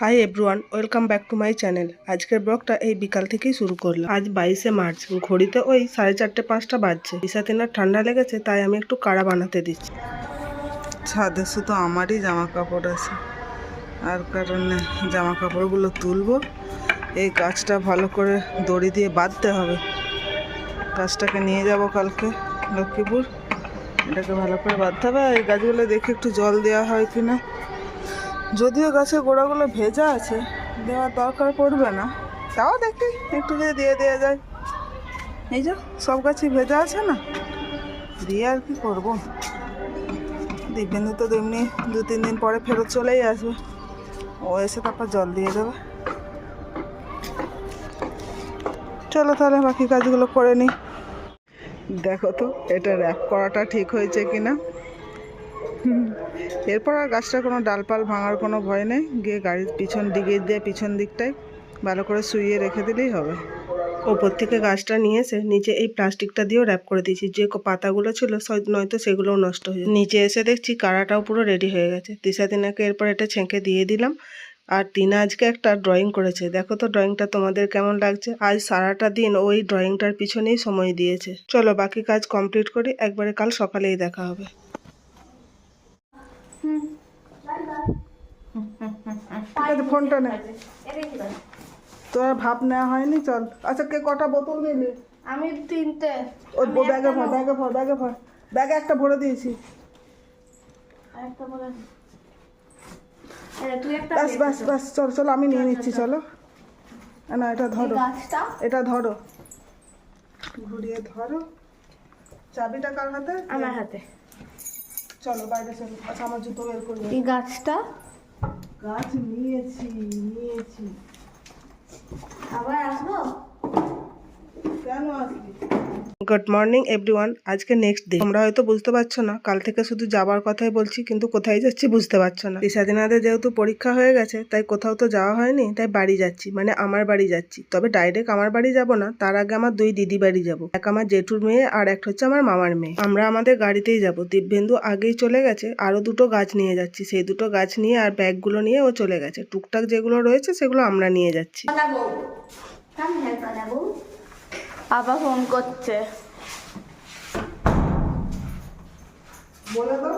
Hi everyone, welcome back to my channel. আজকের ব্লগটা এই বিকাল থেকেই শুরু করলাম। আজ 22শে মার্চ, ঘড়িতে ওই 4:30-5টা বাজছে। তিশাতিনার ঠান্ডা লেগেছে, তাই আমি একটু কাড়া বানাতে দিচ্ছি। ছাদে শুধু আমারই জামা কাপড় আছে, আর কারণে জামা কাপড়গুলো তুলবো। এই গাছটা ভালো করে দড়ি দিয়ে বাঁধতে হবে। গাছটাকে নিয়ে যাব কালকে লক্ষ্মীপুর, এটাকে ভালো করে বাঁধতে হবে। এই গাছগুলো দেখে একটু জল দেওয়া হয় কিনা। যদিও গাছের গোড়াগুলো ভেজা আছে, দেওয়ার দরকার পড়বে না, তাও দেখি একটু যদি দিয়ে দেওয়া যায়। এই যে সব গাছই ভেজা আছে না, দিয়ে আর কি করবো। দিব্যেন্দু তো এমনি 2-3 দিন পরে ফেরত চলেই আসবে, ও এসে তারপর জল দিয়ে দেবে। চলো তাহলে বাকি কাজগুলো করে নিই। দেখো তো এটা র্যাপ করাটা ঠিক হয়েছে কিনা। এরপর আর গাছটার কোনো ডালপাল ভাঙার কোনো ভয় নেই। গিয়ে গাড়ির পিছন দিকে দিয়ে পিছন দিকটায় ভালো করে শুইয়ে রেখে দিলেই হবে। ওপর থেকে গাছটা নিয়ে এসে নিচে এই প্লাস্টিকটা দিয়েও র্যাপ করে দিয়েছি, যে পাতাগুলো ছিল নয়তো সেগুলোও নষ্ট হয়ে যায়। নিচে এসে দেখছি কাড়াটাও পুরো রেডি হয়ে গেছে। তিশাতিনাকে এরপর এটা ছেঁকে দিয়ে দিলাম। আর টিনা আজকে একটা ড্রয়িং করেছে, দেখো তো ড্রয়িংটা তোমাদের কেমন লাগছে। আজ সারাটা দিন ওই ড্রয়িংটার পিছনেই সময় দিয়েছে। চলো বাকি কাজ কমপ্লিট করি, একবারে কাল সকালেই দেখা হবে। ফোনটা নে, তোর ভাব নেওয়া হয়নি। চল, আচ্ছা কে কটা বোতল নিলি? আমি 3টে। ওই ব্যাগে ভর, ব্যাগে ভর, ব্যাগে ভর। ব্যাগে একটা ভরে দিয়েছি। আরেকটা বলে তুই একটা ব্যাস ব্যাস ব্যাস, চলো চলো আমি নিয়ে নিচ্ছি। চলো না, এটা ধরো, এটা ধরো, ঘুরিয়ে ধরো। চাবিটা কার হাতে? আমার হাতে। চলো বাইরে চলো। আচ্ছা আমার জুতো বের করি। এই গাছটা গাছ নিয়েছি। আবার আসবো? কেন আসবি? গুড মর্নিং এভরিওয়ান, আজকে নেক্সট ডে। তোমরা হয়তো বুঝতে পারছো না, কাল থেকে শুধু যাবার কথাই বলছি, কিন্তু কোথায় যাচ্ছি বুঝতে পারছো না। তিশাতিনাদের যেহেতু পরীক্ষা হয়ে গেছে, তাই কোথাও তো যাওয়া হয়নি, তাই বাড়ি যাচ্ছি, মানে আমার বাড়ি যাচ্ছি। তবে ডাইরেক্ট আমার বাড়ি যাব না, তার আগে আমার 2 দিদি বাড়ি যাব। এক আমার জেঠুর মেয়ে, আর একটা হচ্ছে আমার মামার মেয়ে। আমরা আমাদের গাড়িতেই যাব। দিব্যেন্দু আগেই চলে গেছে, আরো 2টো গাছ নিয়ে যাচ্ছি। সেই 2টো গাছ নিয়ে আর ব্যাগগুলো নিয়ে ও চলে গেছে। টুকটাক যেগুলো রয়েছে সেগুলো আমরা নিয়ে যাচ্ছি। আবার ফোন করছে। বলে দাও।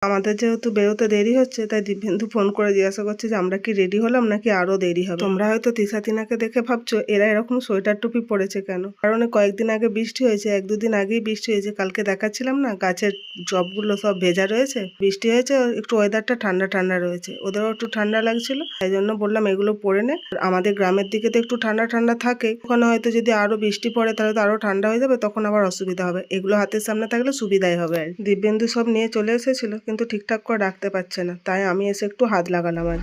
আমাদের যেহেতু বেরোতে দেরি হচ্ছে, তাই দিব্যেন্দু ফোন করে জিজ্ঞাসা করছে যে আমরা কি রেডি হলাম নাকি আরো দেরি হবে। তোমরা হয়তো তিশাতিনাকে দেখে ভাবছো এরা এরকম সোয়েটার টুপি পরেছে কেন। কারণ কয়েকদিন আগে বৃষ্টি হয়েছে, 1-2 দিন আগেই বৃষ্টি হয়েছে। কালকে দেখাচ্ছিলাম না, গাছের জবগুলো সব ভেজা রয়েছে। বৃষ্টি হয়েছে, একটু ওয়েদারটা ঠান্ডা ঠান্ডা রয়েছে, ওদেরও একটু ঠান্ডা লাগছিল, তাই জন্য বললাম এগুলো পরে নে। আমাদের গ্রামের দিকে তো একটু ঠান্ডা ঠান্ডা থাকে, ওখানে হয়তো যদি আরো বৃষ্টি পড়ে তাহলে তো আরো ঠান্ডা হয়ে যাবে, তখন আবার অসুবিধা হবে। এগুলো হাতের সামনে থাকলে সুবিধাই হবে। আর দিব্যেন্দু সব নিয়ে চলে এসেছিল, কিন্তু ঠিকঠাক করে রাখতে পারছে না, তাই আমি এসে একটু হাত লাগালাম। আর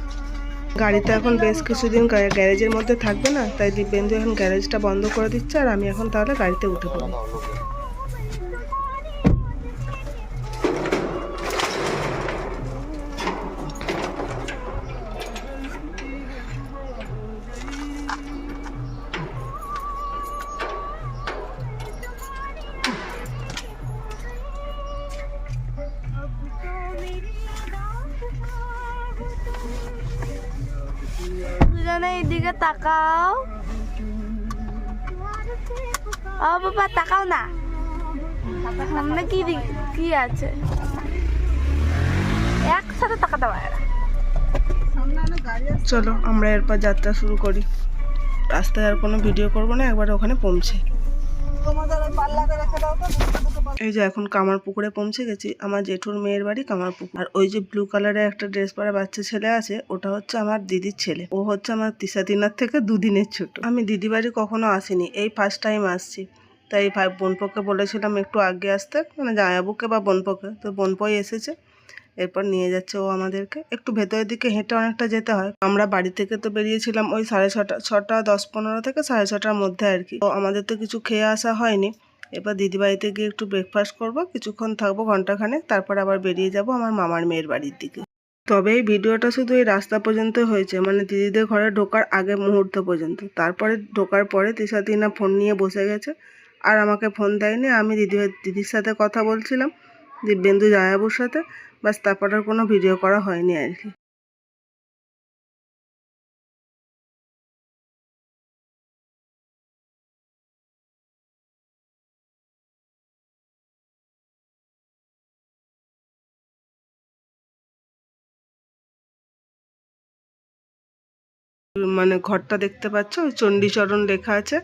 গাড়িটা এখন বেশ কিছুদিন গ্যারেজের মধ্যে থাকবে না, তাই দিব্যেন্দু এখন গ্যারেজটা বন্ধ করে দিচ্ছে, আর আমি এখন তাহলে গাড়িতে উঠে পড়ি। দুজনে এইদিকে তাকাও। ও বাবা তাকাও না, সামনে কি আছে একসাথে তাকাতে পারে না। চলো আমরা এরপর যাত্রা শুরু করি। রাস্তায় আর কোনো ভিডিও করবো না, একবার ওখানে পৌঁছে। এই যে এখন কামারপুকুরে পৌঁছে গেছি। আমার জেঠুর মেয়ের বাড়ি কামারপুকুর। আর ওই যে ব্লু কালারের একটা ড্রেস পরা বাচ্চা ছেলে আছে, ওটা হচ্ছে আমার দিদির ছেলে। ও হচ্ছে আমার তিশাতিনার থেকে 2 দিনের ছোট। আমি দিদি বাড়ি কখনো আসিনি, এই ফার্স্ট টাইম আসছি। তাই বোনপোকে বলেছিলাম একটু আগে আসতে, মানে জামাইবাবুকে বা বোনপোকে, তো বোনপোই এসেছে। এরপর নিয়ে যাচ্ছে ও আমাদেরকে। একটু ভেতরের দিকে হেঁটে অনেকটা যেতে হয়। আমরা বাড়ি থেকে তো বেরিয়েছিলাম ওই 6:30 10-15 থেকে 6:30টার মধ্যে আর কি। তো আমাদের তো কিছু খেয়ে আসা হয়নি। এবার দিদি বাড়িতে গিয়ে একটু ব্রেকফাস্ট করবো, কিছুক্ষণ থাকবো, ঘন্টাখানেক, তারপর আবার বেরিয়ে যাব আমার মামার মেয়ের বাড়ির দিকে। তবে এই ভিডিওটা শুধু এই রাস্তা পর্যন্ত হয়েছে, মানে দিদিদের ঘরে ঢোকার আগে মুহূর্ত পর্যন্ত। তারপরে ঢোকার পরে তিশাতিনা ফোন নিয়ে বসে গেছে, আর আমাকে ফোন দেয়নি। আমি দিদির সাথে কথা বলছিলাম, দিব্যেন্দু জামাইবাবুর সাথে, বাস। তারপর আর কোনো ভিডিও করা হয়নি আর কি। মানে ঘরটা দেখতে পাচ্ছ, ওই চণ্ডীচরণ লেখা আছে,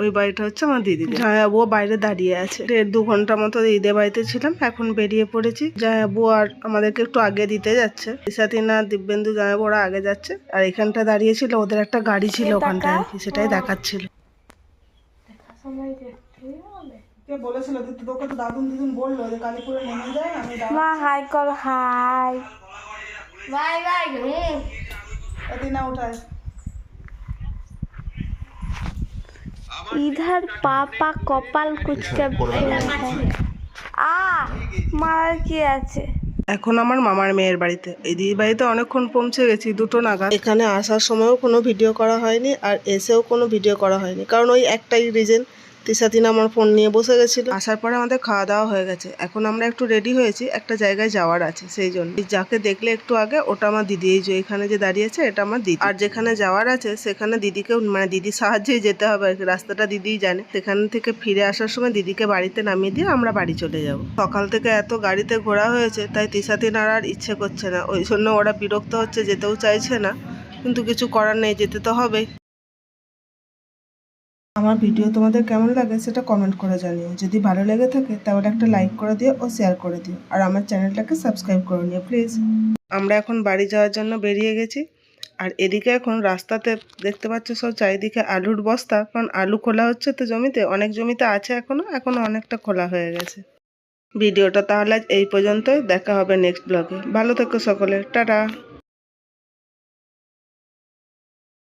ওই বাড়িটা হচ্ছে আমার দিদি। জামাইবাবুও বাইরে দাঁড়িয়ে আছে। 1.5-2 ঘন্টা মতো দিদিদের বাড়িতে ছিলাম, এখন বেরিয়ে পড়েছি। জামাইবাবু আর আমাদেরকে একটু আগে দিতে যাচ্ছে। তিশাতিনা, দিব্যেন্দু, জামাইবাবু ওরা আগে যাচ্ছে, আর এখানটা দাঁড়িয়ে ছিল, ওদের একটা গাড়ি ছিল ওখানটায় আর কি, সেটাই দেখাচ্ছিল। কে বলেছিল তোকে? তো দাদুন দিদুন বললো যে কালীপুরে নেমে যায়। আমি মা হাই কর, হাই। Bye bye. দিনা উঠায়। इधर पापा कपाल कुछ के মার কি আছে? এখন আমার মামার মেয়ের বাড়িতে, এই দিদির বাড়িতে অনেকক্ষণ পৌঁছে গেছি, 2টো নাগাদ। এখানে আসার সময়ও কোনো ভিডিও করা হয়নি, আর এসেও কোনো ভিডিও করা হয়নি, কারণ ওই একটাই রিজন, তিশাতিনা আমার ফোন নিয়ে বসে গেছিল। আসার পরে আমাদের খাওয়া দাওয়া হয়ে গেছে, এখন আমরা একটু রেডি হয়েছি, একটা জায়গায় যাওয়ার আছে, সেই জন্য। যাকে দেখলে একটু আগে, ওটা আমার দিদি। এই যে এখানে যে দাঁড়িয়েছে, এটা আমার দিদি। আর যেখানে যাওয়ার আছে সেখানে দিদিকে, মানে দিদির সাহায্যেই যেতে হবে আর কি, রাস্তাটা দিদিই জানে। সেখান থেকে ফিরে আসার সময় দিদিকে বাড়িতে নামিয়ে দিয়ে আমরা বাড়ি চলে যাব। সকাল থেকে এত গাড়িতে ঘোরা হয়েছে, তাই তিশাতিনার আর ইচ্ছে করছে না, ওই জন্য ওরা বিরক্ত হচ্ছে, যেতেও চাইছে না, কিন্তু কিছু করার নেই, যেতে তো হবে। আমার ভিডিও তোমাদের কেমন লাগে সেটা কমেন্ট করে জানিও। যদি ভালো লেগে থাকে তাহলে একটা লাইক করে দিও ও শেয়ার করে দিও, আর আমার চ্যানেলটাকে সাবস্ক্রাইব করে নিও প্লিজ। আমরা এখন বাড়ি যাওয়ার জন্য বেরিয়ে গেছি, আর এদিকে এখন রাস্তাতে দেখতে পাচ্ছ সব চারিদিকে আলুর বস্তা, কারণ আলু খোলা হচ্ছে তো জমিতে, অনেক জমিতে আছে এখনো অনেকটা খোলা হয়ে গেছে। ভিডিওটা তাহলে এই পর্যন্তই, দেখা হবে নেক্সট ব্লগে। ভালো থেকো সকলে, টাটা।